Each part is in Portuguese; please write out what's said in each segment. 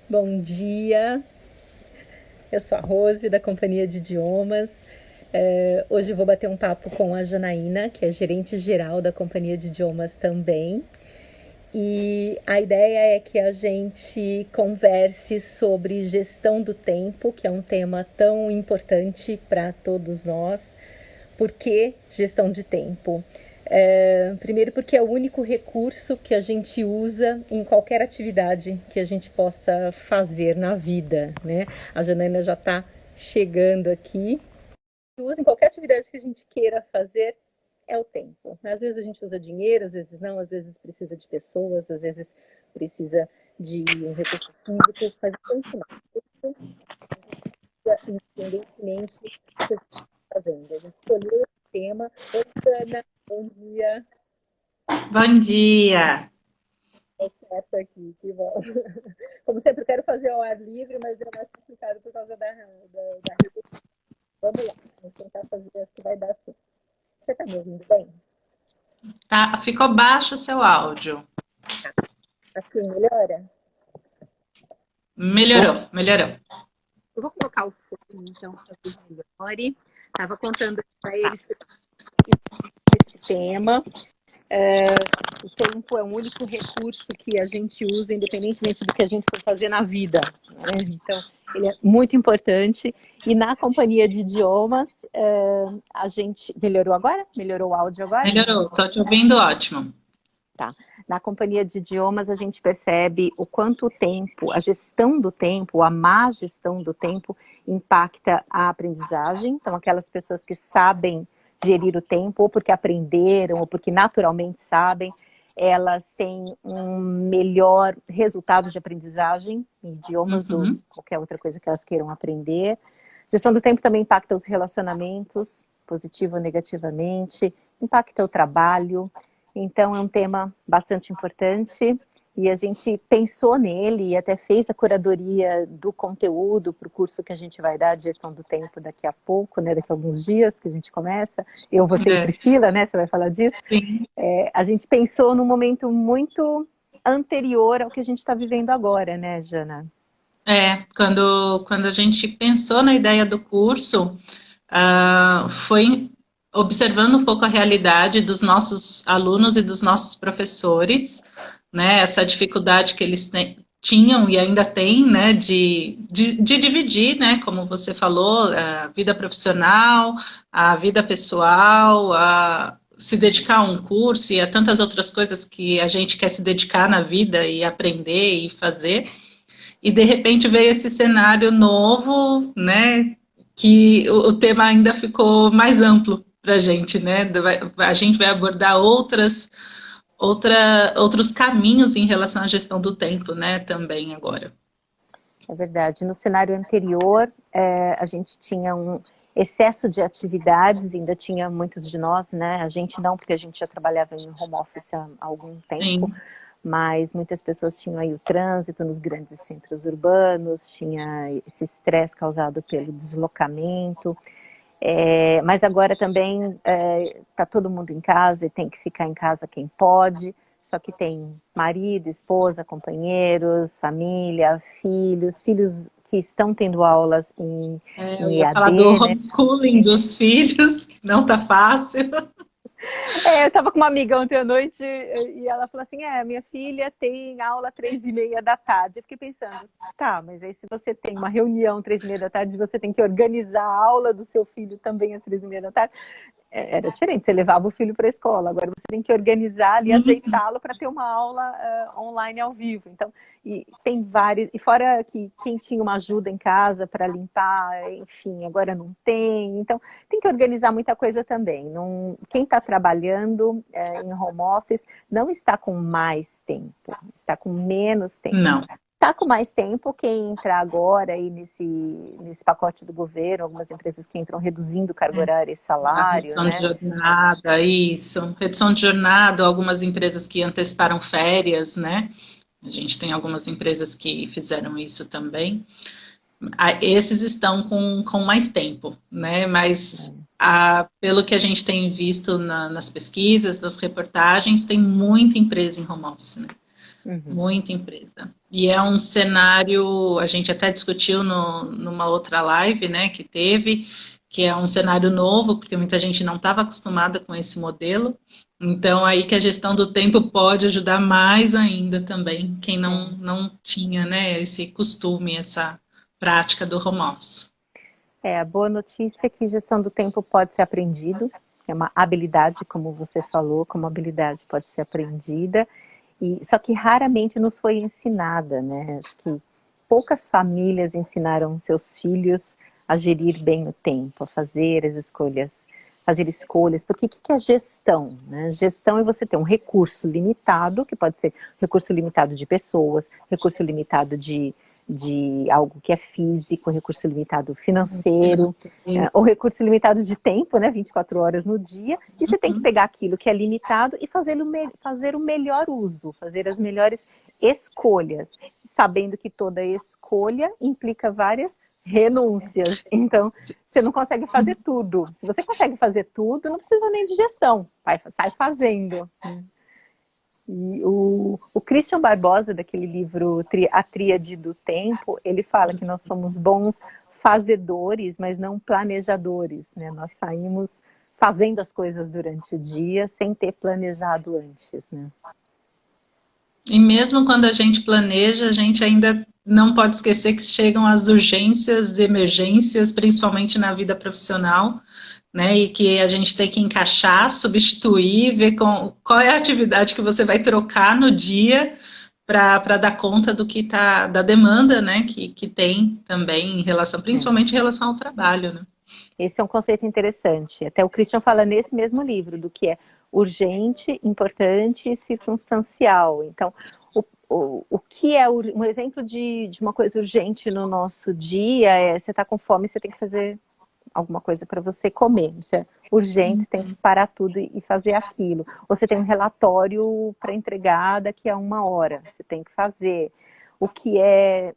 Bom dia, eu sou a Rose, da Companhia de Idiomas. Hoje eu vou bater um papo com a Janaína, que é gerente geral da Companhia de Idiomas também. E a ideia é que a gente converse sobre gestão do tempo, que é um tema tão importante para todos nós. Por que gestão de tempo? Primeiro porque é o único recurso que a gente usa em qualquer atividade que a gente possa fazer na vida, né? A Janaina já está chegando aqui. Usa em qualquer atividade que a gente queira fazer é o tempo. Às vezes a gente usa dinheiro, às vezes não, às vezes precisa de pessoas, às vezes precisa de um recurso físico, mas tanto mais. Independentemente do que a gente está fazendo. A gente escolheu esse tema. Oi, Ana, bom dia. Bom dia. Certo aqui, que bom. Como sempre, eu quero fazer ao ar livre, mas é mais complicado por causa da rede. Vamos lá, vamos tentar fazer, acho que vai dar sim. Você está me ouvindo bem? Tá, ficou baixo o seu áudio. Assim, melhora? Melhorou, melhorou. Eu vou colocar o fone, então, para que melhore. Estava contando para Tá. eles esse tema. O tempo é o único recurso que a gente usa, independentemente do que a gente for fazer na vida, né? Então, ele é muito importante. E na companhia de idiomas, a gente... Melhorou agora? Melhorou o áudio agora? Melhorou, tô te ouvindo ótimo. Tá. Na companhia de idiomas, a gente percebe o quanto o tempo, a gestão do tempo, a má gestão do tempo, impacta a aprendizagem. Então, aquelas pessoas que sabem gerir o tempo, ou porque aprenderam, ou porque naturalmente sabem, elas têm um melhor resultado de aprendizagem, em idiomas ou Uhum. qualquer outra coisa que elas queiram aprender. Gestão do tempo também impacta os relacionamentos, positivo ou negativamente, impacta o trabalho. Então, é um tema bastante importante e a gente pensou nele e até fez a curadoria do conteúdo para o curso que a gente vai dar de gestão do tempo daqui a pouco, né? Daqui a alguns dias que a gente começa. Eu, você e É, Priscila, né? Você vai falar disso. sim. A gente pensou num momento muito anterior ao que a gente está vivendo agora, né, Jana? Quando a gente pensou na ideia do curso, foi observando um pouco a realidade dos nossos alunos e dos nossos professores, né? Essa dificuldade que eles tinham e ainda têm, né? De dividir, né? Como você falou, a vida profissional, a vida pessoal, a se dedicar a um curso e a tantas outras coisas que a gente quer se dedicar na vida e aprender e fazer. E de repente veio esse cenário novo, né? Que o tema ainda ficou mais amplo para a gente, né? A gente vai abordar outros caminhos em relação à gestão do tempo, né? Também agora. É verdade. No cenário anterior, a gente tinha um excesso de atividades, ainda tinha muitos de nós, né? A gente não, porque a gente já trabalhava em home office há algum tempo, Sim. mas muitas pessoas tinham aí o trânsito nos grandes centros urbanos, tinha esse estresse causado pelo deslocamento, mas agora também está todo mundo em casa e tem que ficar em casa quem pode, só que tem marido, esposa, companheiros, família, filhos que estão tendo aulas Eu em ia falar do EAD, né? homeschooling dos filhos, que não tá fácil. Eu estava com uma amiga ontem à noite e ela falou assim, minha filha tem aula 3:30 da tarde. Eu fiquei pensando, tá, mas aí se você tem uma reunião 3:30 da tarde, você tem que organizar a aula do seu filho também às 3:30 da tarde. Era diferente, você levava o filho para a escola, agora você tem que organizar e ajeitá-lo para ter uma aula online ao vivo. Então, e tem vários, e fora que quem tinha uma ajuda em casa para limpar, enfim, agora não tem. Então, tem que organizar muita coisa também. Não, quem está trabalhando em home office não está com mais tempo, está com menos tempo. Não. Está com mais tempo quem entrar agora aí nesse pacote do governo, algumas empresas que entram reduzindo carga horária e A salário, redução de né? jornada, isso. Redução de jornada, algumas empresas que anteciparam férias, né? A gente tem algumas empresas que fizeram isso também. Esses estão com mais tempo, né? Mas pelo que a gente tem visto nas pesquisas, nas reportagens, tem muita empresa em home office, né? Muita empresa. E é um cenário, a gente até discutiu numa outra live, né, que teve, que é um cenário novo, porque muita gente não estava acostumada com esse modelo. Então, aí que a gestão do tempo pode ajudar mais ainda também, quem não tinha, né, esse costume, essa prática do home office. A boa notícia é que gestão do tempo pode ser aprendido, é uma habilidade, como você falou, como habilidade pode ser aprendida, só que raramente nos foi ensinada, né? Acho que poucas famílias ensinaram seus filhos a gerir bem o tempo, a fazer as escolhas, fazer escolhas, porque o que é gestão, né? Gestão é você ter um recurso limitado, que pode ser recurso limitado de pessoas, recurso limitado de algo que é físico, recurso limitado financeiro, ou recurso limitado de tempo, né, 24 horas no dia, e você tem que pegar aquilo que é limitado e fazer o melhor uso, fazer as melhores escolhas, sabendo que toda escolha implica várias renúncias. Então, você não consegue fazer tudo. Se você consegue fazer tudo, não precisa nem de gestão, sai fazendo. E o Christian Barbosa, daquele livro A Tríade do Tempo, ele fala que nós somos bons fazedores, mas não planejadores, né? Nós saímos fazendo as coisas durante o dia sem ter planejado antes, né? E mesmo quando a gente planeja, a gente ainda não pode esquecer que chegam as urgências, emergências, principalmente na vida profissional, né? E que a gente tem que encaixar, substituir, ver qual é a atividade que você vai trocar no dia para dar conta do que tá, da demanda, né? Que tem também em relação, principalmente em relação ao trabalho, né? Esse é um conceito interessante. Até o Christian fala nesse mesmo livro do que é urgente, importante e circunstancial. Então, o que é um exemplo de uma coisa urgente no nosso dia é você está com fome, você tem que fazer alguma coisa para você comer. Isso é urgente, você tem que parar tudo e fazer aquilo. Ou você tem um relatório para entregar daqui a 1 hora, você tem que fazer. O que é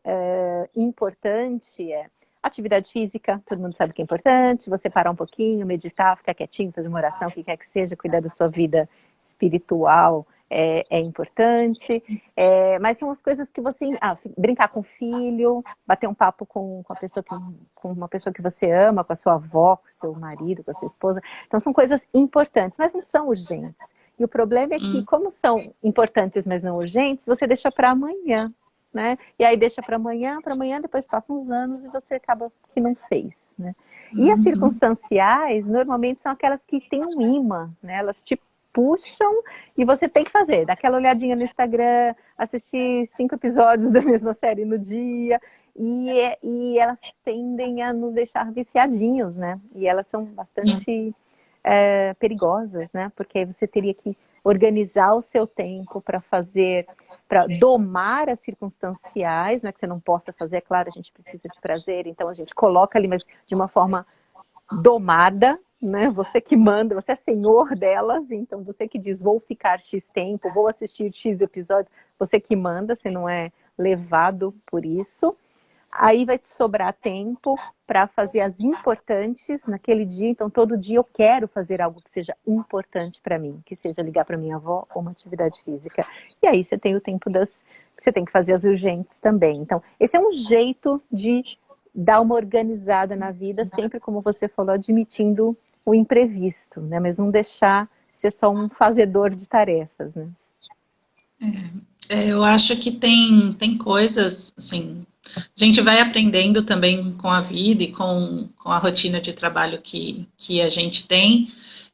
importante é atividade física, todo mundo sabe que é importante, você parar um pouquinho, meditar, ficar quietinho, fazer uma oração, o que quer que seja, cuidar da sua vida espiritual é importante, mas são as coisas que você... brincar com o filho, bater um papo com uma pessoa que você ama, com a sua avó, com o seu marido, com a sua esposa. Então são coisas importantes, mas não são urgentes. E o problema é que, como são importantes, mas não urgentes, você deixa para amanhã. Né? E aí deixa para amanhã, depois passam uns anos e você acaba que não fez, né? E as circunstanciais, normalmente são aquelas que têm um imã, né? Elas te puxam e você tem que fazer. Dar aquela olhadinha no Instagram, assistir 5 episódios da mesma série no dia, e elas tendem a nos deixar viciadinhos, né? E elas são bastante perigosas, né? Porque você teria que organizar o seu tempo para domar as circunstanciais, não é que você não possa fazer, é claro, a gente precisa de prazer, então a gente coloca ali, mas de uma forma domada, né? Você que manda, você é senhor delas, então você que diz, vou ficar X tempo, vou assistir X episódios, você que manda, você não é levado por isso. Aí vai te sobrar tempo para fazer as importantes naquele dia. Então, todo dia eu quero fazer algo que seja importante para mim, que seja ligar para minha avó ou uma atividade física. E aí você tem o tempo que você tem que fazer as urgentes também. Então, esse é um jeito de dar uma organizada na vida, sempre, como você falou, admitindo o imprevisto, né? Mas não deixar ser só um fazedor de tarefas, né? Eu acho que tem coisas, assim, a gente vai aprendendo também com a vida e com a rotina de trabalho que a gente tem.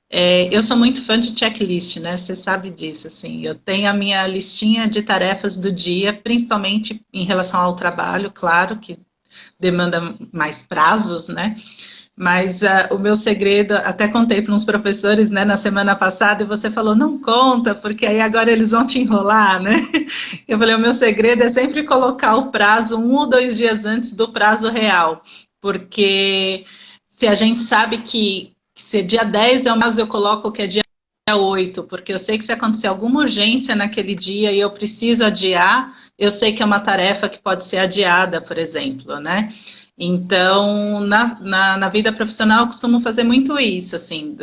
Eu sou muito fã de checklist, né? Você sabe disso, assim. Eu tenho a minha listinha de tarefas do dia, principalmente em relação ao trabalho, claro, que demanda mais prazos, né? Mas o meu segredo, até contei para uns professores, né, na semana passada, e você falou, não conta, porque aí agora eles vão te enrolar, né? Eu falei, o meu segredo é sempre colocar o prazo 1 ou 2 dias antes do prazo real, porque se a gente sabe que se dia 10 é o prazo, eu coloco que é dia 8, porque eu sei que se acontecer alguma urgência naquele dia e eu preciso adiar, eu sei que é uma tarefa que pode ser adiada, por exemplo, né? Então, na vida profissional, eu costumo fazer muito isso, assim,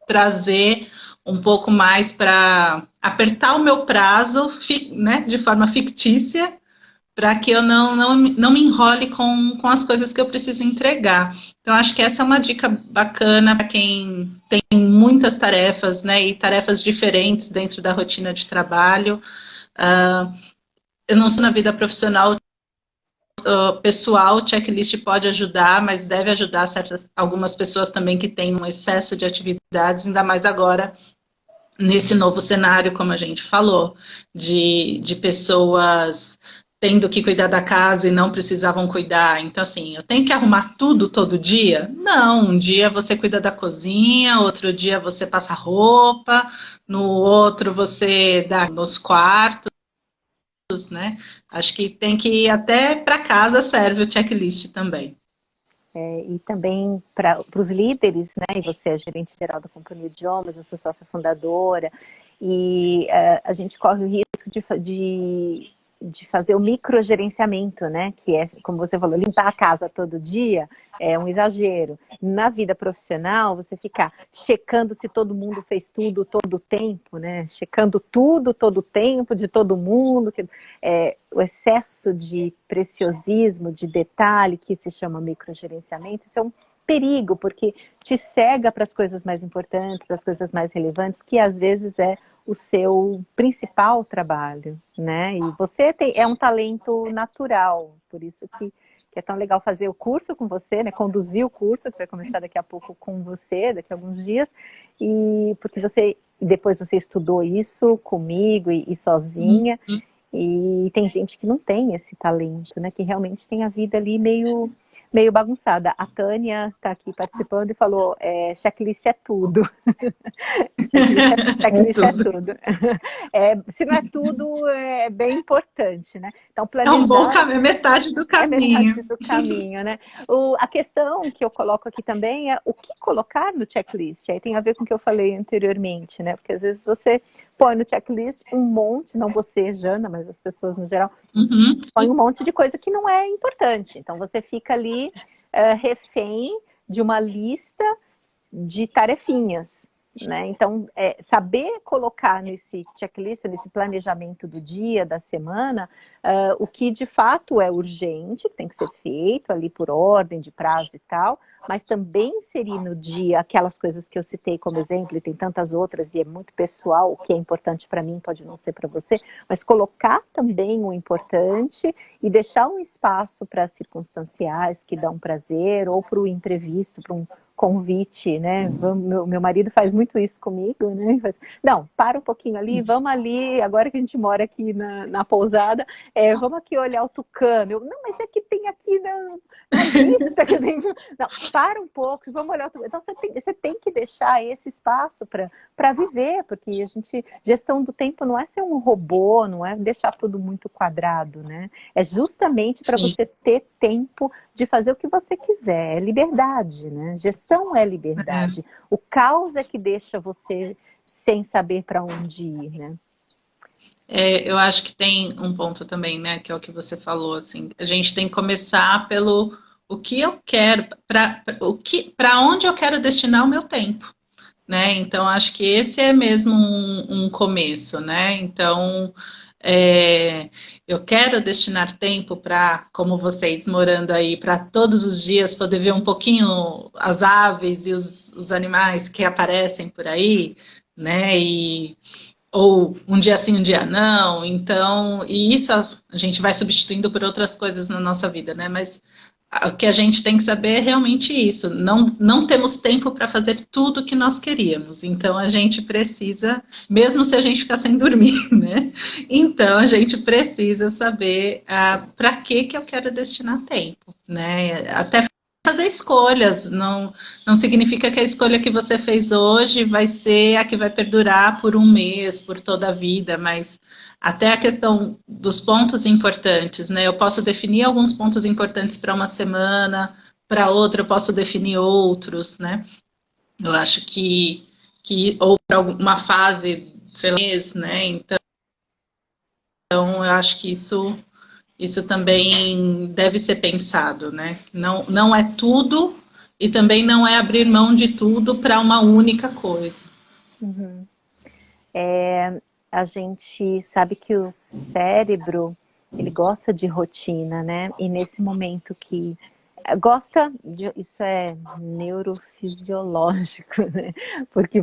trazer um pouco mais para apertar o meu prazo, né, de forma fictícia, para que eu não me enrole com as coisas que eu preciso entregar. Então, acho que essa é uma dica bacana para quem tem muitas tarefas, né, e tarefas diferentes dentro da rotina de trabalho. Eu não sei na vida profissional, pessoal, o checklist pode ajudar, mas deve ajudar algumas pessoas também que têm um excesso de atividades, ainda mais agora, nesse novo cenário, como a gente falou, de pessoas tendo que cuidar da casa e não precisavam cuidar. Então, assim, eu tenho que arrumar tudo todo dia? Não, um dia você cuida da cozinha, outro dia você passa roupa, no outro você dá nos quartos, né? Acho que tem que ir até para casa serve o checklist também. E também para os líderes, né? E você é gerente geral da Companhia de Idiomas, eu sou sócia fundadora, e a gente corre o risco de fazer o microgerenciamento, né? Que é, como você falou, limpar a casa todo dia é um exagero. Na vida profissional, você ficar checando se todo mundo fez tudo todo o tempo, né? Checando tudo todo o tempo de todo mundo, o excesso de preciosismo, de detalhe, que se chama microgerenciamento, isso é um perigo, porque te cega para as coisas mais importantes, para as coisas mais relevantes, que às vezes é o seu principal trabalho, né? E você é um talento natural, por isso que é tão legal fazer o curso com você, né? Conduzir o curso, que vai começar daqui a pouco com você, daqui a alguns dias, e porque depois você estudou isso comigo e sozinha, e tem gente que não tem esse talento, né? Que realmente tem a vida ali meio bagunçada. A Tânia está aqui participando e falou, checklist é tudo. Checklist é tudo. Se não é tudo, é bem importante, né? Então, planejar... É um bom caminho, metade do caminho. É metade do caminho, né? A questão que eu coloco aqui também é o que colocar no checklist. Aí tem a ver com o que eu falei anteriormente, né? Porque às vezes você põe no checklist um monte, não você, Jana, mas as pessoas no geral, põe um monte de coisa que não é importante. Então você fica ali refém de uma lista de tarefinhas, né? Então, saber colocar nesse checklist, nesse planejamento do dia, da semana, o que de fato é urgente, que tem que ser feito ali por ordem de prazo e tal, mas também inserir no dia aquelas coisas que eu citei como exemplo, e tem tantas outras, e é muito pessoal, o que é importante para mim pode não ser para você, mas colocar também o importante e deixar um espaço para circunstanciais que dão prazer, ou para o imprevisto, para um convite, né? Meu marido faz muito isso comigo, né? Não, para um pouquinho ali, vamos ali, agora que a gente mora aqui na pousada, vamos aqui olhar o tucano. Não, mas é que tem aqui na lista que tem... Não, para um pouco, vamos olhar o tucano. Então você tem que deixar esse espaço para viver, porque gestão do tempo não é ser um robô, não é deixar tudo muito quadrado, né? É justamente para você ter tempo de fazer o que você quiser, é liberdade, né? Gestão é liberdade. O caos é que deixa você sem saber para onde ir, né? Eu acho que tem um ponto também, né, que é o que você falou, assim, a gente tem que começar pelo o que eu quero, para onde eu quero destinar o meu tempo, né? Então acho que esse é mesmo um começo, né? Então eu quero destinar tempo para, como vocês morando aí, para todos os dias poder ver um pouquinho as aves e os animais que aparecem por aí, né? Ou um dia sim, um dia não. Então, e isso a gente vai substituindo por outras coisas na nossa vida, né? Mas o que a gente tem que saber é realmente isso. Não temos tempo para fazer tudo que nós queríamos. Então a gente precisa, mesmo se a gente ficar sem dormir, né? Então a gente precisa saber para que eu quero destinar tempo, né? Até fazer escolhas. Não significa que a escolha que você fez hoje vai ser a que vai perdurar por um mês, por toda a vida, mas até a questão dos pontos importantes, né? Eu posso definir alguns pontos importantes para uma semana, para outra eu posso definir outros, né? Eu acho que ou para uma fase, sei lá, mês, né? Então eu acho que isso também deve ser pensado, né? Não é tudo e também não é abrir mão de tudo para uma única coisa. Uhum. A gente sabe que o cérebro, ele gosta de rotina, né? E nesse momento que isso é neurofisiológico, né? Porque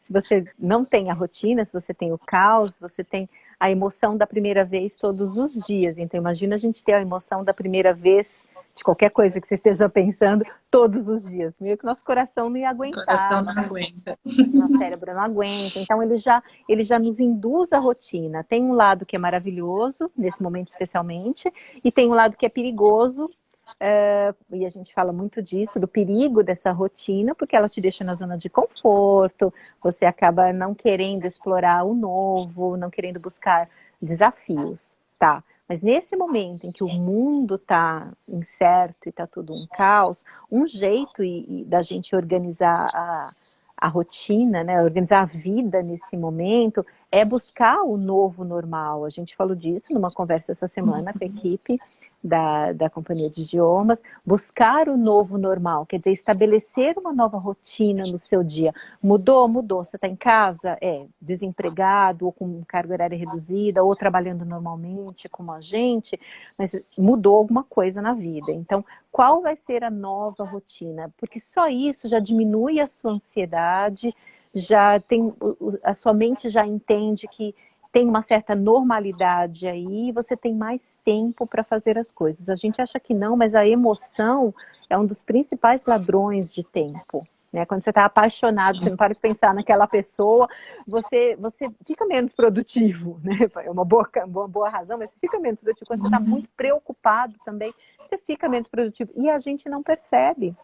se você não tem a rotina, se você tem o caos, você tem a emoção da primeira vez todos os dias. Então imagina a gente ter a emoção da primeira vez de qualquer coisa que você esteja pensando todos os dias. Meio que nosso coração não ia O coração aguentar, não aguenta. nosso cérebro não aguenta. Então ele já nos induz à rotina. Tem um lado que é maravilhoso, nesse momento especialmente, e tem um lado que é perigoso. E a gente fala muito disso, do perigo dessa rotina, porque ela te deixa na zona de conforto, você acaba não querendo explorar o novo, não querendo buscar desafios, tá? Mas nesse momento em que o mundo está incerto e está tudo um caos, um jeito da gente organizar a rotina, né, organizar a vida nesse momento, é buscar o novo normal. A gente falou disso numa conversa essa semana com a equipe da Companhia de Idiomas, buscar o novo normal, quer dizer, estabelecer uma nova rotina no seu dia. Mudou? Mudou. Você está em casa? Desempregado, ou com carga horária reduzida, ou trabalhando normalmente, como a gente, mas mudou alguma coisa na vida. Então, qual vai ser a nova rotina? Porque só isso já diminui a sua ansiedade, já tem, a sua mente já entende que tem uma certa normalidade aí, você tem mais tempo para fazer as coisas. A gente acha que não, mas a emoção é um dos principais ladrões de tempo. Né? Quando você está apaixonado, você não para de pensar naquela pessoa, você fica menos produtivo. Né? É uma boa razão, mas você fica menos produtivo. Quando você está muito preocupado também, você fica menos produtivo. E a gente não percebe,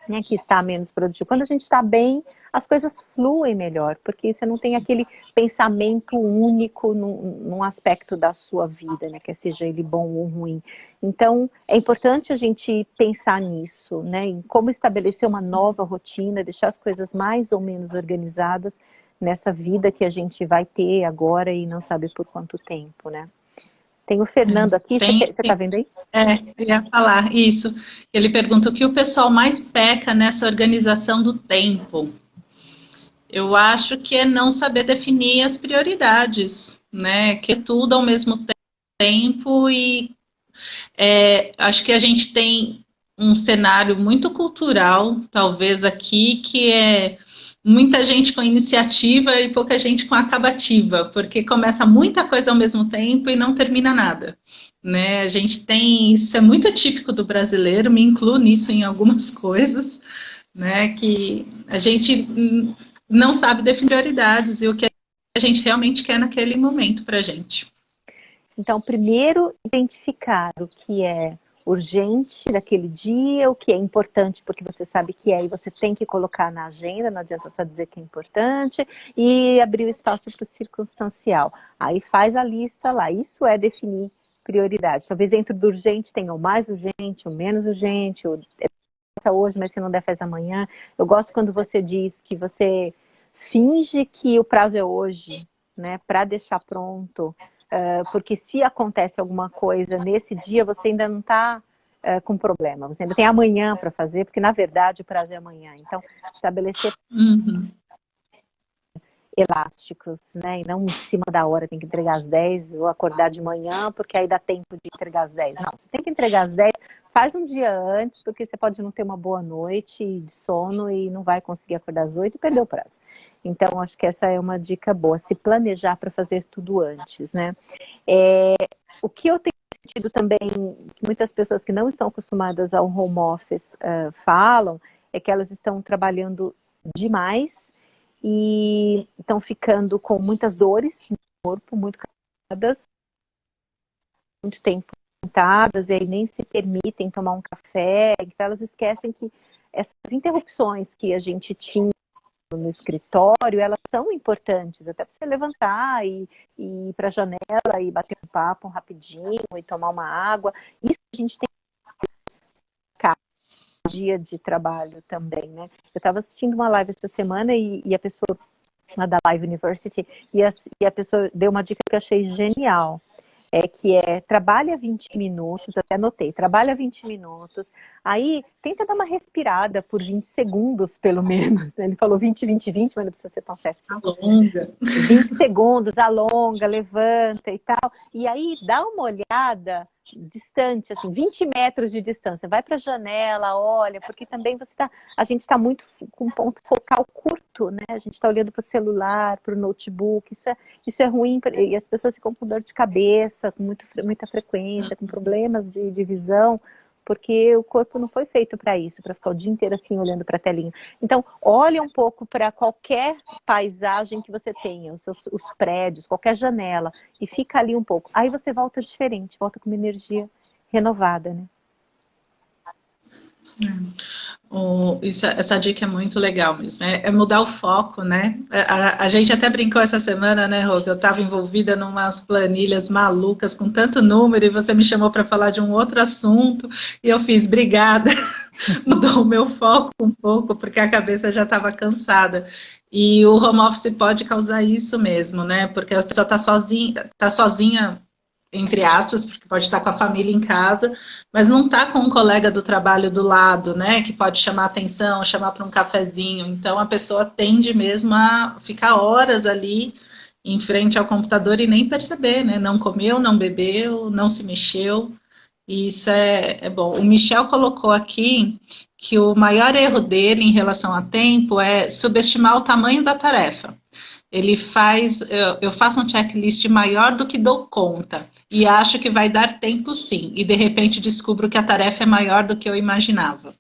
né, que está menos produtivo. Quando a gente está bem, as coisas fluem melhor, porque você não tem aquele pensamento único num aspecto da sua vida, né, quer seja ele bom ou ruim. Então, é importante a gente pensar nisso, né, em como estabelecer uma nova rotina, deixar as coisas mais ou menos organizadas nessa vida que a gente vai ter agora e não sabe por quanto tempo, né. Tem o Fernando aqui, você está vendo aí? Eu ia falar isso. Ele pergunta o que o pessoal mais peca nessa organização do tempo. Eu acho que é não saber definir as prioridades, né? Que é tudo ao mesmo tempo e acho que a gente tem um cenário muito cultural, talvez aqui, que é muita gente com iniciativa e pouca gente com acabativa, porque começa muita coisa ao mesmo tempo e não termina nada. Né? A gente tem, isso é muito típico do brasileiro, me incluo nisso em algumas coisas, né? Que a gente não sabe definir prioridades e o que a gente realmente quer naquele momento para a gente. Então, primeiro, identificar o que é urgente daquele dia, o que é importante porque você sabe que é e você tem que colocar na agenda, não adianta só dizer que é importante, e abrir o espaço para o circunstancial. Aí faz a lista lá, isso é definir prioridade. Talvez dentro do urgente tenha o mais urgente, o menos urgente, o hoje, mas se não der faz amanhã. Eu gosto quando você diz que você finge que o prazo é hoje, né, para deixar pronto, porque se acontece alguma coisa nesse dia, você ainda não está com problema, você ainda tem amanhã para fazer, porque na verdade o prazo é amanhã. Então, estabelecer elásticos, né, e não em cima da hora, tem que entregar às 10 ou acordar de manhã, porque aí dá tempo de entregar às 10. Não, você tem que entregar às 10, faz um dia antes, porque você pode não ter uma boa noite de sono e não vai conseguir acordar às 8 e perder o prazo. Então, acho que essa é uma dica boa, se planejar para fazer tudo antes, né. O que eu tenho sentido também, que muitas pessoas que não estão acostumadas ao home office falam, é que elas estão trabalhando demais e estão ficando com muitas dores no corpo, muito cansadas, muito tempo sentadas, e aí nem se permitem tomar um café, então elas esquecem que essas interrupções que a gente tinha no escritório, elas são importantes, até para você levantar e ir para a janela e bater um papo rapidinho e tomar uma água. Isso a gente tem dia de trabalho também, né? Eu estava assistindo uma live essa semana e a pessoa, uma da Live University, e a pessoa deu uma dica que eu achei genial. que é trabalha 20 minutos, até anotei, trabalha 20 minutos, aí tenta dar uma respirada por 20 segundos, pelo menos, né? Ele falou 20, 20, 20, mas não precisa ser tão certinho. Longa. 20 segundos, alonga, levanta e tal, e aí dá uma olhada distante, assim, 20 metros de distância, vai para a janela, olha, porque também a gente está muito com um ponto focal curto, né? A gente está olhando para o celular, para o notebook, isso é ruim, e as pessoas ficam com dor de cabeça, com muita frequência, com problemas de visão, porque o corpo não foi feito para isso, para ficar o dia inteiro assim olhando para a telinha. Então, olha um pouco para qualquer paisagem que você tenha, os prédios, qualquer janela, e fica ali um pouco. Aí você volta diferente, volta com uma energia renovada, né? Essa dica é muito legal mesmo, é mudar o foco, né? A gente até brincou essa semana, né, Rô, que eu estava envolvida em umas planilhas malucas com tanto número e você me chamou para falar de um outro assunto e eu fiz, obrigada, mudou o meu foco um pouco porque a cabeça já estava cansada. E o home office pode causar isso mesmo, né? Porque a pessoa está sozinha entre aspas, porque pode estar com a família em casa, mas não está com um colega do trabalho do lado, né, que pode chamar atenção, chamar para um cafezinho. Então, a pessoa tende mesmo a ficar horas ali em frente ao computador e nem perceber, né, não comeu, não bebeu, não se mexeu. E isso é bom. O Michel colocou aqui que o maior erro dele em relação a tempo é subestimar o tamanho da tarefa. Ele faz, eu faço um checklist maior do que dou conta e acho que vai dar tempo sim, e de repente descubro que a tarefa é maior do que eu imaginava.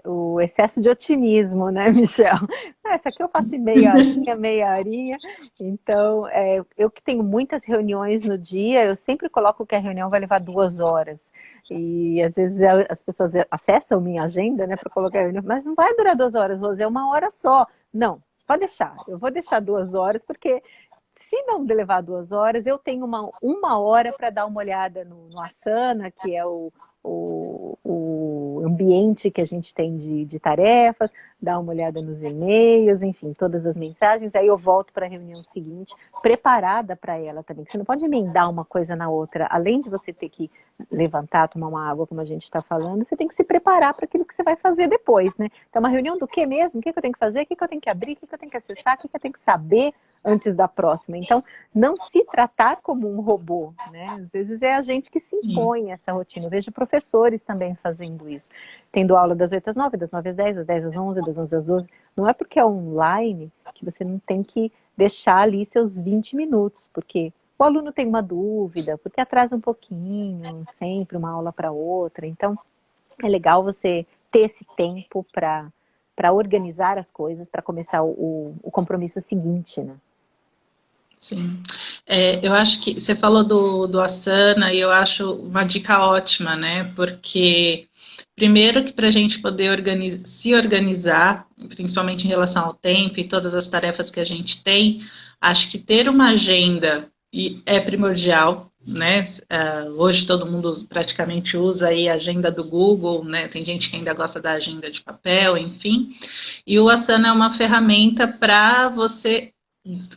O excesso de otimismo, né, Michel? Essa aqui eu faço em meia horinha. Então, eu que tenho muitas reuniões no dia, eu sempre coloco que a reunião vai levar 2 horas. E às vezes as pessoas acessam minha agenda, né, para colocar a reunião, mas não vai durar 2 horas, Rose, é 1 hora só. Não, pode deixar, eu vou deixar 2 horas, porque se não levar 2 horas, eu tenho uma hora para dar uma olhada no Asana, que é o ambiente que a gente tem de tarefas, dar uma olhada nos e-mails, enfim, todas as mensagens, aí eu volto para a reunião seguinte, preparada para ela também. Você não pode emendar uma coisa na outra, além de você ter que levantar, tomar uma água, como a gente está falando, você tem que se preparar para aquilo que você vai fazer depois, né? Então, uma reunião do que mesmo? O que eu tenho que fazer? O que eu tenho que abrir? O que eu tenho que acessar? O que eu tenho que saber antes da próxima? Então, não se tratar como um robô, né? Às vezes é a gente que se impõe essa rotina. Eu vejo professores também fazendo isso. Tendo aula das 8 às 9, das 9 às 10, das 10 às 11, das 11 às 12. Não é porque é online que você não tem que deixar ali seus 20 minutos, porque o aluno tem uma dúvida, porque atrasa um pouquinho, sempre uma aula para outra. Então, é legal você ter esse tempo para organizar as coisas, para começar o compromisso seguinte, né? Sim, eu acho que você falou do Asana e eu acho uma dica ótima, né? Porque primeiro que para a gente poder se organizar, principalmente em relação ao tempo e todas as tarefas que a gente tem, acho que ter uma agenda é primordial, né? Hoje todo mundo praticamente usa aí a agenda do Google, né? Tem gente que ainda gosta da agenda de papel, enfim. E o Asana é uma ferramenta para você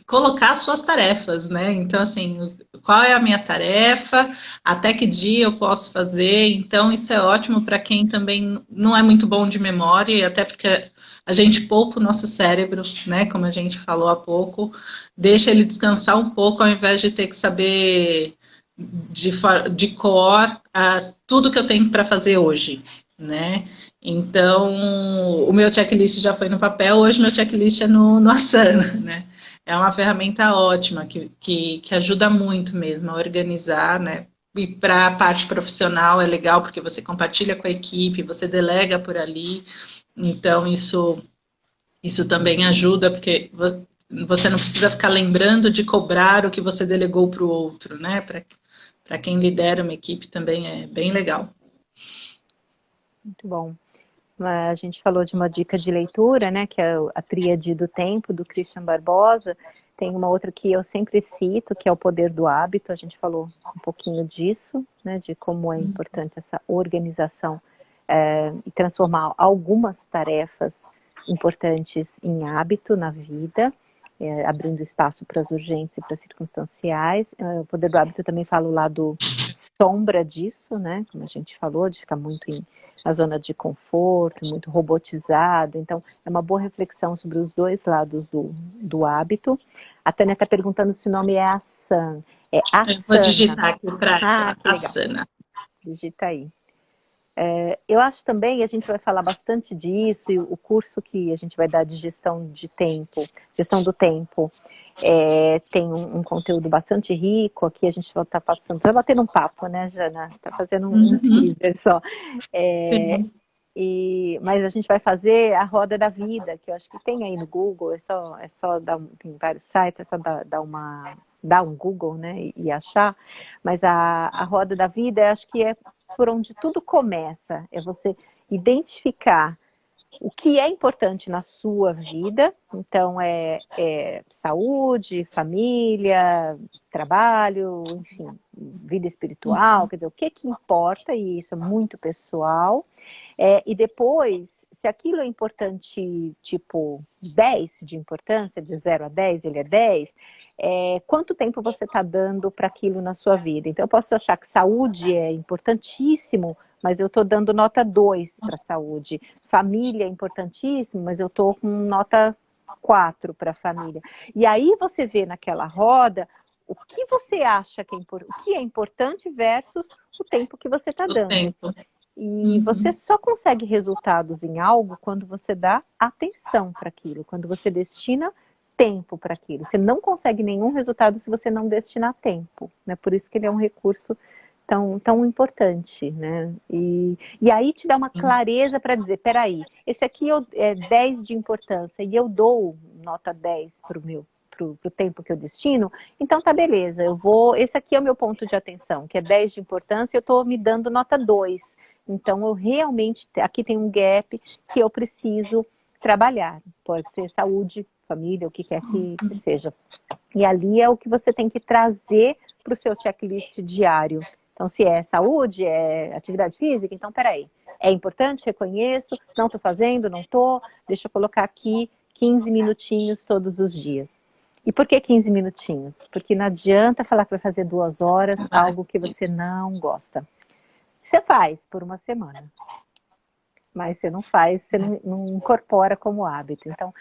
colocar suas tarefas, né? Então, assim, qual é a minha tarefa, até que dia eu posso fazer. Então, isso é ótimo para quem também não é muito bom de memória, e até porque a gente poupa o nosso cérebro, né? Como a gente falou há pouco, deixa ele descansar um pouco ao invés de ter que saber de cor tudo que eu tenho para fazer hoje, né? Então, o meu checklist já foi no papel, hoje meu checklist é no Asana, né? É uma ferramenta ótima que ajuda muito mesmo a organizar, né? E para a parte profissional é legal porque você compartilha com a equipe, você delega por ali. Então, isso também ajuda, porque você não precisa ficar lembrando de cobrar o que você delegou para o outro, né? Para quem lidera uma equipe também é bem legal. Muito bom. A gente falou de uma dica de leitura, né, que é a Tríade do Tempo, do Christian Barbosa. Tem uma outra que eu sempre cito, que é O Poder do Hábito. A gente falou um pouquinho disso, né, de como é importante essa organização e transformar algumas tarefas importantes em hábito na vida. abrindo espaço para as urgentes e para as circunstanciais. O poder do hábito também fala o lado sombra disso, né? Como a gente falou, de ficar muito na zona de conforto, muito robotizado. Então, é uma boa reflexão sobre os dois lados do hábito. A Tânia está perguntando se o nome é Asana. É Eu vou Asana. digitar aqui para ela, Que legal. Asana. Digita aí. Eu acho também, a gente vai falar bastante disso, e o curso que a gente vai dar de gestão de tempo, gestão do tempo, tem um conteúdo bastante rico. Aqui a gente vai estar passando, vai bater um papo, né, Jana? Está fazendo um teaser só. Mas a gente vai fazer a roda da vida, que eu acho que tem aí no Google, é só tem vários sites, é só dar um Google, né, e achar. Mas a roda da vida, acho que é por onde tudo começa, é você identificar o que é importante na sua vida. Então, saúde, família, trabalho, enfim, vida espiritual, quer dizer, o que importa, e isso é muito pessoal. E depois, se aquilo é importante, tipo 10 de importância, de 0 a 10, ele é 10, quanto tempo você está dando para aquilo na sua vida? Então, eu posso achar que saúde é importantíssimo, mas eu estou dando nota 2 para saúde. Família é importantíssimo, mas eu estou com nota 4 para família. E aí você vê naquela roda o que você acha que o que é importante versus o tempo que você está dando. E você só consegue resultados em algo quando você dá atenção para aquilo, quando você destina tempo para aquilo. Você não consegue nenhum resultado se você não destinar tempo, né? Por isso que ele é um recurso tão importante, né? E aí te dá uma clareza para dizer, peraí, esse aqui é 10 de importância e eu dou nota 10 para o tempo que eu destino, então tá beleza, esse aqui é o meu ponto de atenção, que é 10 de importância, eu estou me dando nota 2. Então, eu realmente, aqui tem um gap que eu preciso trabalhar. Pode ser saúde, família, o que quer que seja. E ali é o que você tem que trazer para o seu checklist diário. Então, se é saúde, é atividade física, então, peraí. É importante, reconheço, não estou fazendo, não estou, deixa eu colocar aqui 15 minutinhos todos os dias. E por que 15 minutinhos? Porque não adianta falar que vai fazer 2 horas, algo que você não gosta. Você faz por uma semana, mas você não faz, você não incorpora como hábito. Então,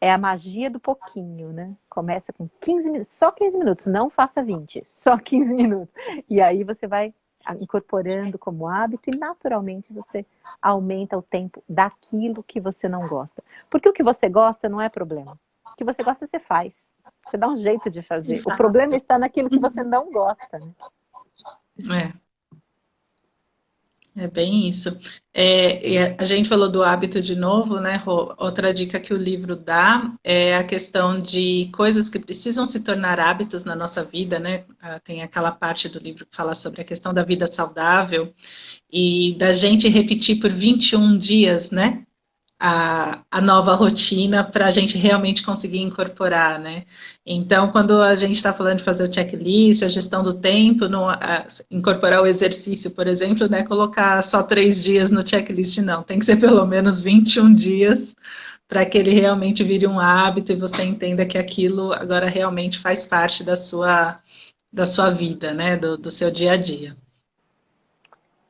é a magia do pouquinho, né? Começa com 15 minutos, só 15 minutos, não faça 20, só 15 minutos. E aí você vai incorporando como hábito e naturalmente você aumenta o tempo daquilo que você não gosta. Porque o que você gosta não é problema. O que você gosta, você faz. Você dá um jeito de fazer. O problema está naquilo que você não gosta, né? É bem isso. E a gente falou do hábito de novo, né, Rô? Outra dica que o livro dá é a questão de coisas que precisam se tornar hábitos na nossa vida, né? Tem aquela parte do livro que fala sobre a questão da vida saudável e da gente repetir por 21 dias, né? A nova rotina para a gente realmente conseguir incorporar, né? Então, quando a gente está falando de fazer o checklist, a gestão do tempo, incorporar o exercício, por exemplo, né? Colocar só 3 dias no checklist, não. Tem que ser pelo menos 21 dias para que ele realmente vire um hábito e você entenda que aquilo agora realmente faz parte da sua vida, né? Do seu dia a dia.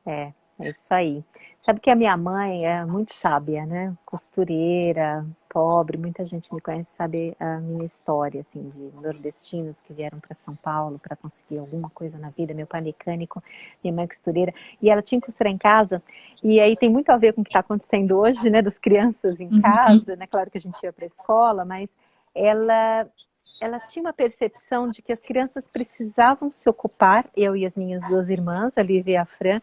É isso aí. Sabe que a minha mãe é muito sábia, né? Costureira, pobre, muita gente me conhece, sabe a minha história, assim, de nordestinos que vieram para São Paulo para conseguir alguma coisa na vida. Meu pai mecânico, minha mãe costureira, e ela tinha que costurar em casa, e aí tem muito a ver com o que está acontecendo hoje, né? Das crianças em casa, né? Claro que a gente ia para a escola, mas ela tinha uma percepção de que as crianças precisavam se ocupar, eu e as minhas 2 irmãs, a Lívia e a Fran,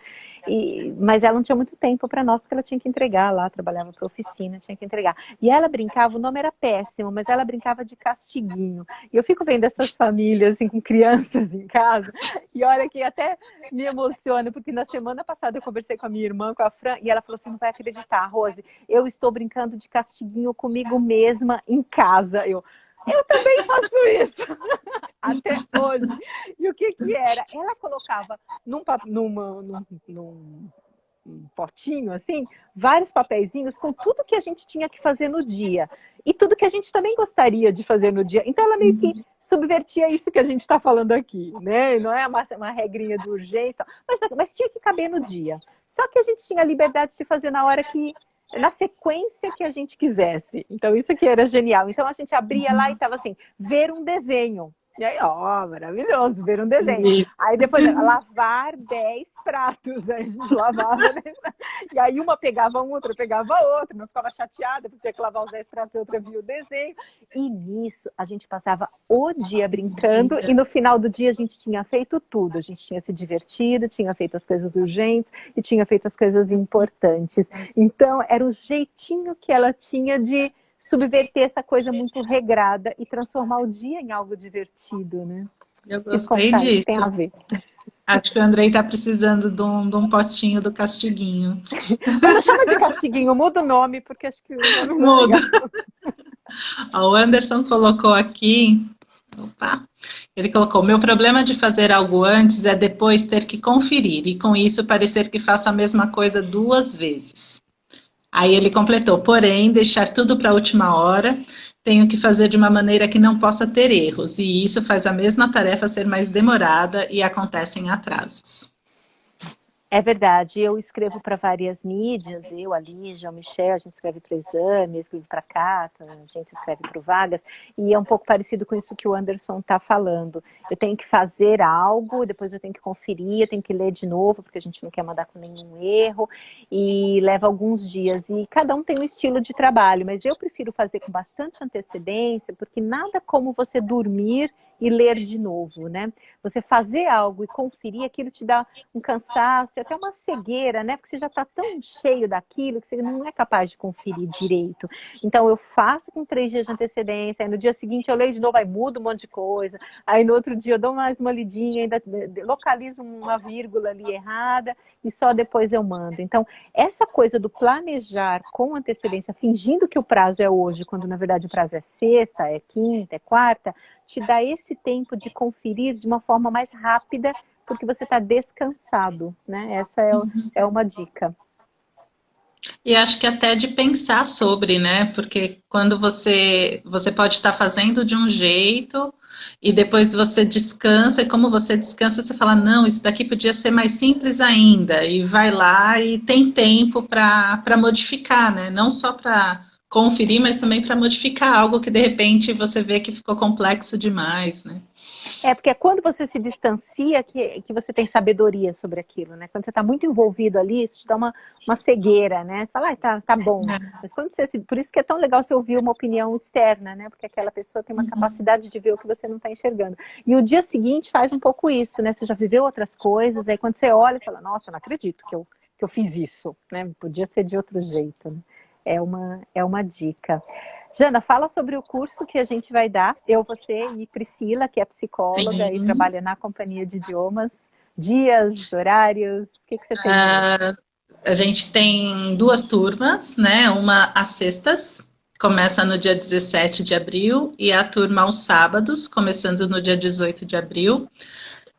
mas ela não tinha muito tempo para nós, porque ela tinha que entregar lá, trabalhava para oficina, tinha que entregar. E ela brincava, o nome era péssimo, mas ela brincava de castiguinho. E eu fico vendo essas famílias assim, com crianças em casa, e olha que até me emociona, porque na semana passada eu conversei com a minha irmã, com a Fran, e ela falou assim, não vai acreditar, Rose, eu estou brincando de castiguinho comigo mesma em casa. Eu também faço isso, até hoje. E o que era? Ela colocava potinho, assim, vários papeizinhos com tudo que a gente tinha que fazer no dia. E tudo que a gente também gostaria de fazer no dia. Então, ela meio que subvertia isso que a gente está falando aqui, né? Não é uma regrinha de urgência, mas tinha que caber no dia. Só que a gente tinha a liberdade de fazer na hora que, na sequência que a gente quisesse. Então, isso que era genial. Então, a gente abria lá e estava assim, ver um desenho. E aí, ó, maravilhoso, ver um desenho. Aí depois, lavar 10 pratos. Aí a gente lavava, né? E aí uma pegava um, outra pegava outra, não ficava chateada porque tinha que lavar os 10 pratos e outra via o desenho. E nisso a gente passava o dia brincando e no final do dia a gente tinha feito tudo. A gente tinha se divertido, tinha feito as coisas urgentes e tinha feito as coisas importantes. Então, era o jeitinho que ela tinha de subverter essa coisa muito regrada e transformar o dia em algo divertido, né? Eu gostei disso. Tem a ver. Acho que o Andrei está precisando de um potinho do castiguinho. Não chama de castiguinho, muda o nome, porque acho que o nome muda. O Anderson colocou aqui, opa, ele colocou, meu problema de fazer algo antes é depois ter que conferir, e com isso parecer que faço a mesma coisa 2 vezes. Aí ele completou, porém, deixar tudo para a última hora, tenho que fazer de uma maneira que não possa ter erros, e isso faz a mesma tarefa ser mais demorada e acontecem atrasos. É verdade, eu escrevo para várias mídias, eu, a Lígia, o Michel, a gente escreve para o Exame, eu escrevo para a Cata, a gente escreve para o Vagas, e é um pouco parecido com isso que o Anderson está falando. Eu tenho que fazer algo, depois eu tenho que conferir, eu tenho que ler de novo, porque a gente não quer mandar com nenhum erro, e leva alguns dias. E cada um tem um estilo de trabalho, mas eu prefiro fazer com bastante antecedência, porque nada como você dormir e ler de novo, né? Você fazer algo e conferir, aquilo te dá um cansaço, até uma cegueira, né? Porque você já está tão cheio daquilo que você não é capaz de conferir direito. Então, eu faço com 3 dias de antecedência, aí no dia seguinte eu leio de novo, aí mudo um monte de coisa, aí no outro dia eu dou mais uma lidinha, ainda localizo uma vírgula ali errada e só depois eu mando. Então, essa coisa do planejar com antecedência, fingindo que o prazo é hoje, quando na verdade o prazo é sexta, é quinta, é quarta, te dá esse tempo de conferir de uma forma mais rápida, porque você está descansado, né? Essa é uma dica. E acho que até de pensar sobre, né? Porque quando você pode estar fazendo de um jeito e depois você descansa, e como você descansa, você fala, não, isso daqui podia ser mais simples ainda. E vai lá e tem tempo para modificar, né? Não só para conferir, mas também para modificar algo que de repente você vê que ficou complexo demais, né? É, porque é quando você se distancia que você tem sabedoria sobre aquilo, né? Quando você está muito envolvido ali, isso te dá uma cegueira, né? Você fala, tá bom. Mas quando por isso que é tão legal você ouvir uma opinião externa, né? Porque aquela pessoa tem uma capacidade de ver o que você não está enxergando. E o dia seguinte faz um pouco isso, né? Você já viveu outras coisas, aí quando você olha, você fala, nossa, eu não acredito que eu fiz isso, né? Podia ser de outro jeito, né? É uma dica. Jana, fala sobre o curso que a gente vai dar. Eu, você e Priscila, que é psicóloga e trabalha na Companhia de Idiomas. Dias, horários, o que você tem? A gente tem 2 turmas, né? Uma às sextas, começa no dia 17 de abril, e a turma aos sábados, começando no dia 18 de abril.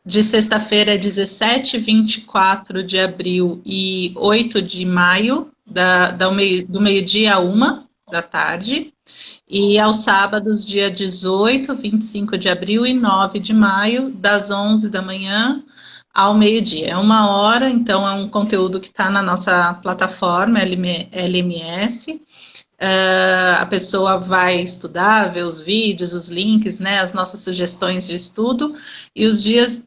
De sexta-feira é 17, 24 de abril e 8 de maio, do meio-dia a 1 da tarde. E aos sábados, dia 18, 25 de abril e 9 de maio, das 11 da manhã ao meio-dia. É 1 hora, então é um conteúdo que está na nossa plataforma LMS. A pessoa vai estudar, ver os vídeos, os links, né, as nossas sugestões de estudo, e os dias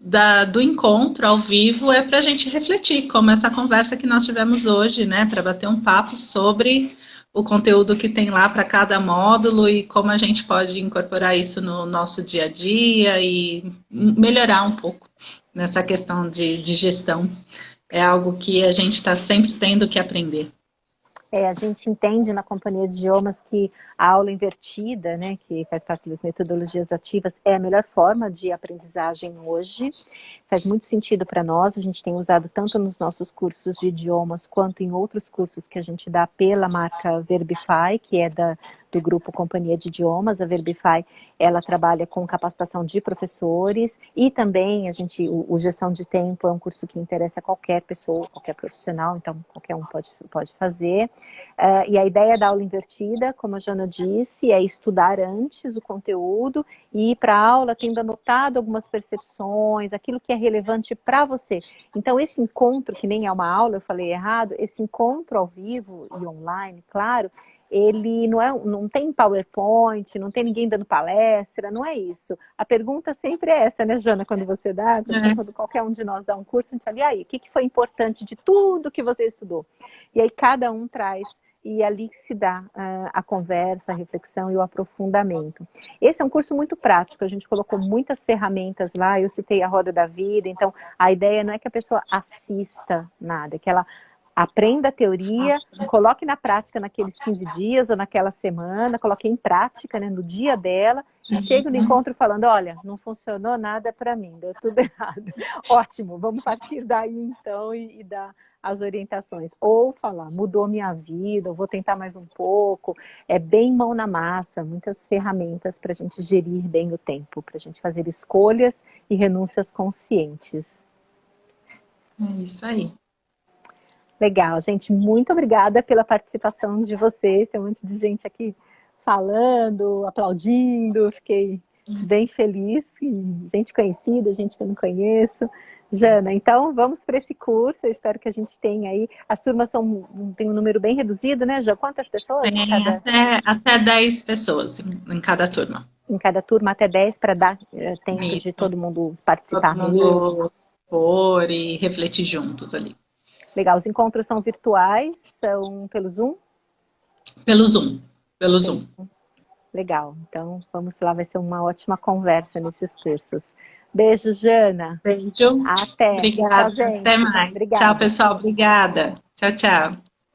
do encontro ao vivo é para a gente refletir, como essa conversa que nós tivemos hoje, né, para bater um papo sobre o conteúdo que tem lá para cada módulo e como a gente pode incorporar isso no nosso dia a dia e melhorar um pouco nessa questão de gestão. É algo que a gente está sempre tendo que aprender. A gente entende na Companhia de Idiomas que a aula invertida, né, que faz parte das metodologias ativas, é a melhor forma de aprendizagem hoje. Faz muito sentido para nós, a gente tem usado tanto nos nossos cursos de idiomas, quanto em outros cursos que a gente dá pela marca Verbify, que é do grupo Companhia de Idiomas. A Verbify, ela trabalha com capacitação de professores e também o Gestão de Tempo é um curso que interessa a qualquer pessoa, qualquer profissional, então qualquer um pode fazer. E a ideia da aula invertida, como a Jana disse, é estudar antes o conteúdo e ir para a aula tendo anotado algumas percepções, aquilo que é relevante para você. Então, esse encontro, que nem é uma aula, eu falei errado, esse encontro ao vivo e online, claro, ele não tem PowerPoint, não tem ninguém dando palestra, não é isso. A pergunta sempre é essa, né, Jana, quando você dá, quando qualquer um de nós dá um curso, a gente fala, e aí, o que foi importante de tudo que você estudou? E aí cada um traz, e ali se dá a conversa, a reflexão e o aprofundamento. Esse é um curso muito prático, a gente colocou muitas ferramentas lá, eu citei a Roda da Vida, então a ideia não é que a pessoa assista nada, é que ela aprenda a teoria, coloque na prática naqueles 15 dias ou naquela semana, coloque em prática, né, no dia dela, e chega no encontro falando, olha, não funcionou nada para mim, deu tudo errado. Ótimo, vamos partir daí então e dar as orientações. Ou falar, mudou minha vida, eu vou tentar mais um pouco. É bem mão na massa, muitas ferramentas para a gente gerir bem o tempo, para a gente fazer escolhas e renúncias conscientes. É isso aí. Legal, gente, muito obrigada pela participação de vocês, tem um monte de gente aqui falando, aplaudindo, fiquei bem feliz, gente conhecida, gente que eu não conheço. Jana, então vamos para esse curso, eu espero que a gente tenha aí, as turmas tem um número bem reduzido, né, Já? Quantas pessoas Tem em cada... até 10 pessoas em cada turma. Em cada turma, até 10, para dar tempo Isso. de todo mundo participar Todo mesmo. mundo pôr e refletir juntos ali. Legal, os encontros são virtuais, são pelo Zoom? Pelo Zoom. Pelo Zoom. Legal, então vamos lá, vai ser uma ótima conversa nesses cursos. Beijo, Jana. Beijo. Até. Obrigada. Tchau, gente. Até mais. Obrigada. Tchau, pessoal. Obrigada. Tchau, tchau.